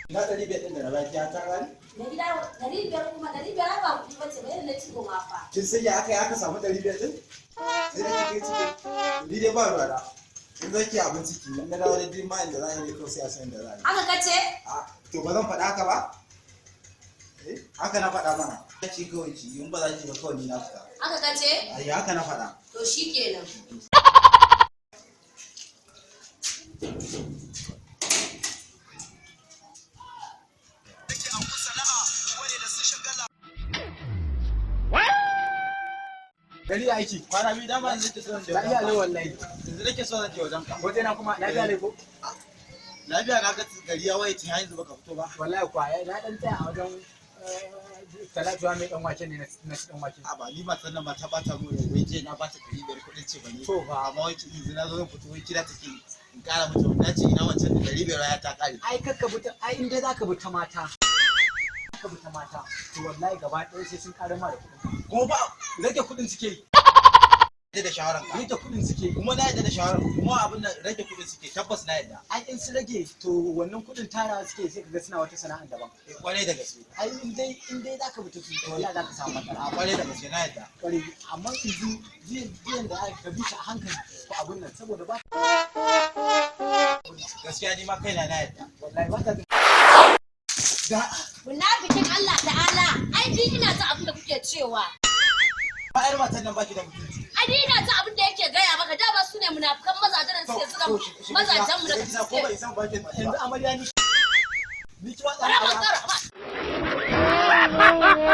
Na ɗari biyar ɗin da na baki ya ta gani? Da gida ɗari biyar kuma ɗari biyar ba kuɗi bace ba yadda na ci goma fa. Kin san ya aka samu ɗari biyar ɗin? Sai da kike ciki. Ni dai ba ruwa da. In zaki abin ciki in na dawo da din ma inda za a yi kawai sai a san da za a yi. Haka kace? To ba zan faɗa haka ba? Haka na faɗa mana. Ci kawai ci in ba za ki ba kawai ni na fita. Haka kace? Ai haka na faɗa. To shikenan. Gari aiki kwana biyu dama yanzu nake so zan je wajen ka. Lafiya ne wallahi. Yanzu nake so zan je wajen ka. Waje na kuma lafiya ne ko? Lafiya na ga gari ya waye tun yanzu baka fito ba. Wallahi kwa na dan tsaya a wajen Talatuwa mai dan wake ne na dan wake. A ba ni ma sannan ba ta bata mu da wai je na bata 500 kuɗin ce bane. To fa amma wai yanzu na zo zan fito wai kira take in kara mata wanda ce ina wancan da 500 ya ta kare. Ai kakka buta ai inda zaka buta mata. Ka buta mata to wallahi gaba ɗaya sai sun kare ma da kuɗin. Kuma ba rage kuɗin suke yi. Da shawaran ka. Rage kuɗin suke kuma na yadda da shawaran kuma abin nan rage kuɗin suke tabbas na yadda. Ai in su rage to wannan kuɗin tara suke sai kaga suna wata sana'a daban. Kwarai da gaske. Ai in dai zaka bi ta su to wallahi zaka samu matsala. Kwarai da gaske na yadda. Kwarai amma yanzu jiyan da aka bi shi a hankali ko abun nan saboda ba gaskiya ni ma kaina na yadda. Wallahi ba ta Munafikin Allah ta'ala, ai ni ina ta abin da kuke cewa. Ba ƴar matan nan baki da mutunci. Ai ni ina ta abin da yake gaya maka, da ba su ne munafikan mazajen suke zuga mazajen mu da ko bai san baki yanzu amarya ni. Ni ki watsa